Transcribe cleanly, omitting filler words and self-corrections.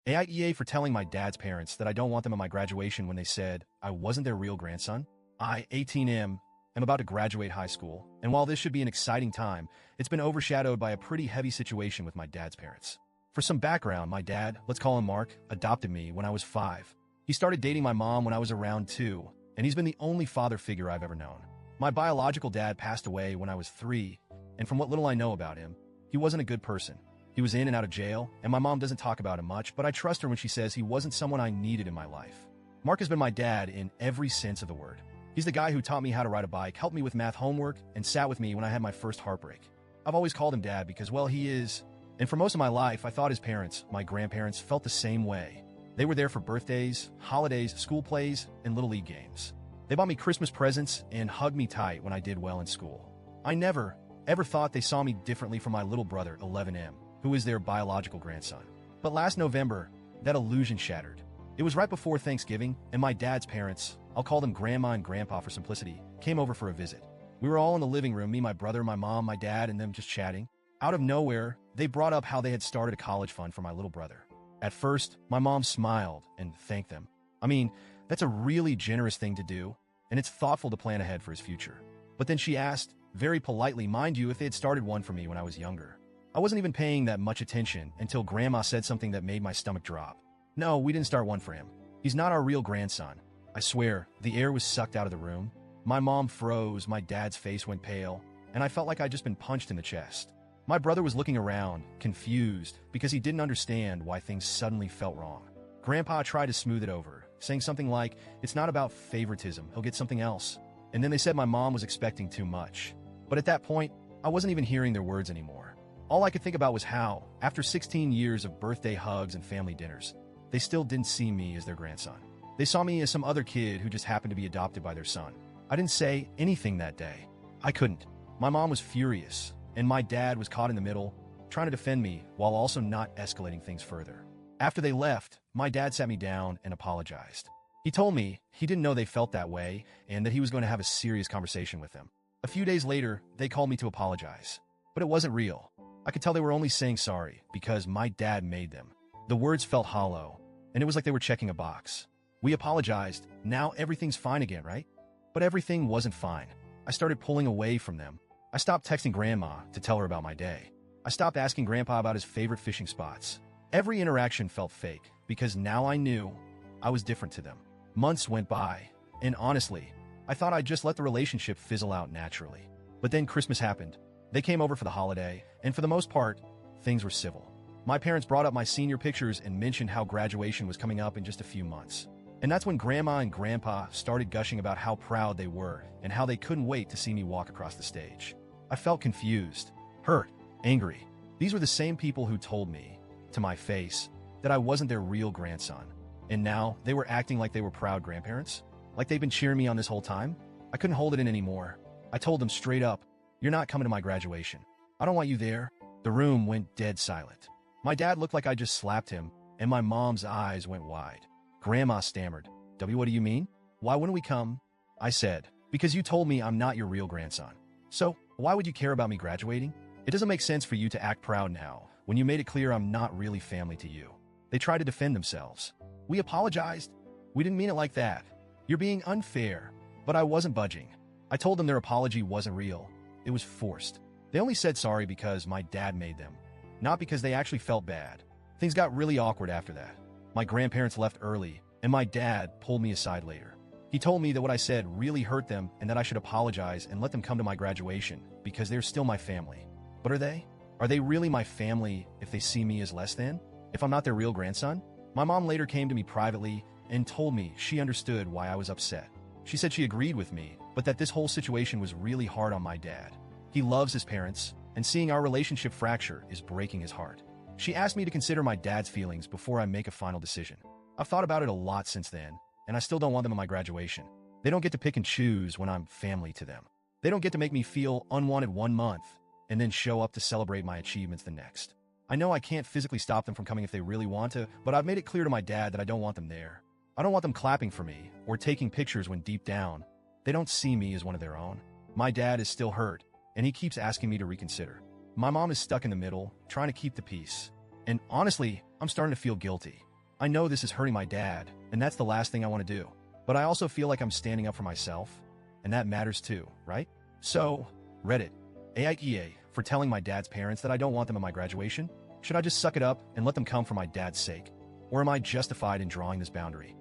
AITA for telling my dad's parents that I don't want them at my graduation when they said I wasn't their real grandson. I, 18M, am about to graduate high school, and while this should be an exciting time, it's been overshadowed by a pretty heavy situation with my dad's parents. For some background, my dad, let's call him Mark, adopted me when I was 5. He started dating my mom when I was around 2, and he's been the only father figure I've ever known. My biological dad passed away when I was 3, and from what little I know about him, he wasn't a good person. He was in and out of jail, and my mom doesn't talk about him much, but I trust her when she says he wasn't someone I needed in my life. Mark has been my dad in every sense of the word. He's the guy who taught me how to ride a bike, helped me with math homework, and sat with me when I had my first heartbreak. I've always called him dad because, well, he is. And for most of my life, I thought his parents, my grandparents, felt the same way. They were there for birthdays, holidays, school plays, and Little League games. They bought me Christmas presents and hugged me tight when I did well in school. I never, ever thought they saw me differently from my little brother, 11M, who is their biological grandson. But last November, that illusion shattered. It was right before Thanksgiving, and my dad's parents, I'll call them Grandma and Grandpa for simplicity, came over for a visit. We were all in the living room, me, my brother, my mom, my dad, and them just chatting. Out of nowhere, they brought up how they had started a college fund for my little brother. At first, my mom smiled and thanked them. I mean, that's a really generous thing to do, and it's thoughtful to plan ahead for his future. But then she asked, very politely, mind you, if they had started one for me when I was younger. I wasn't even paying that much attention until Grandma said something that made my stomach drop. No, we didn't start one for him. He's not our real grandson. I swear, the air was sucked out of the room. My mom froze, my dad's face went pale, and I felt like I'd just been punched in the chest. My brother was looking around, confused, because he didn't understand why things suddenly felt wrong. Grandpa tried to smooth it over, saying something like, it's not about favoritism, he'll get something else. And then they said my mom was expecting too much. But at that point, I wasn't even hearing their words anymore. All I could think about was how, after 16 years of birthday hugs and family dinners, they still didn't see me as their grandson. They saw me as some other kid who just happened to be adopted by their son. I didn't say anything that day. I couldn't. My mom was furious, and my dad was caught in the middle, trying to defend me while also not escalating things further. After they left, my dad sat me down and apologized. He told me he didn't know they felt that way and that he was going to have a serious conversation with them. A few days later, they called me to apologize. But it wasn't real. I could tell they were only saying sorry because my dad made them. The words felt hollow, and it was like they were checking a box. We apologized. Now everything's fine again, right? But everything wasn't fine. I started pulling away from them. I stopped texting Grandma to tell her about my day. I stopped asking Grandpa about his favorite fishing spots. Every interaction felt fake because now I knew I was different to them. Months went by, and honestly, I thought I'd just let the relationship fizzle out naturally. But then Christmas happened. They came over for the holiday, and for the most part, things were civil. My parents brought up my senior pictures and mentioned how graduation was coming up in just a few months. And that's when Grandma and Grandpa started gushing about how proud they were and how they couldn't wait to see me walk across the stage. I felt confused, hurt, angry. These were the same people who told me, to my face, that I wasn't their real grandson. And now they were acting like they were proud grandparents? Like they'd been cheering me on this whole time? I couldn't hold it in anymore. I told them straight up, you're not coming to my graduation. I don't want you there. The room went dead silent. My dad looked like I just slapped him, and my mom's eyes went wide. Grandma stammered, W, what do you mean? Why wouldn't we come? I said, because you told me I'm not your real grandson. So, why would you care about me graduating? It doesn't make sense for you to act proud now, when you made it clear I'm not really family to you. They tried to defend themselves. We apologized. We didn't mean it like that. You're being unfair. But I wasn't budging. I told them their apology wasn't real. It was forced. They only said sorry because my dad made them, not because they actually felt bad. Things got really awkward after that. My grandparents left early, and my dad pulled me aside later. He told me that what I said really hurt them and that I should apologize and let them come to my graduation because they're still my family. But are they? Are they really my family if they see me as less than? If I'm not their real grandson? My mom later came to me privately and told me she understood why I was upset. She said she agreed with me, but that this whole situation was really hard on my dad. He loves his parents, and seeing our relationship fracture is breaking his heart. She asked me to consider my dad's feelings before I make a final decision. I've thought about it a lot since then, and I still don't want them at my graduation. They don't get to pick and choose when I'm family to them. They don't get to make me feel unwanted one month and then show up to celebrate my achievements the next. I know I can't physically stop them from coming if they really want to, but I've made it clear to my dad that I don't want them there. I don't want them clapping for me or taking pictures when deep down, they don't see me as one of their own. My dad is still hurt, and he keeps asking me to reconsider. My mom is stuck in the middle, trying to keep the peace. And honestly, I'm starting to feel guilty. I know this is hurting my dad, and that's the last thing I want to do. But I also feel like I'm standing up for myself, and that matters too, right? So, Reddit, AITA, for telling my dad's parents that I don't want them at my graduation? Should I just suck it up and let them come for my dad's sake? Or am I justified in drawing this boundary?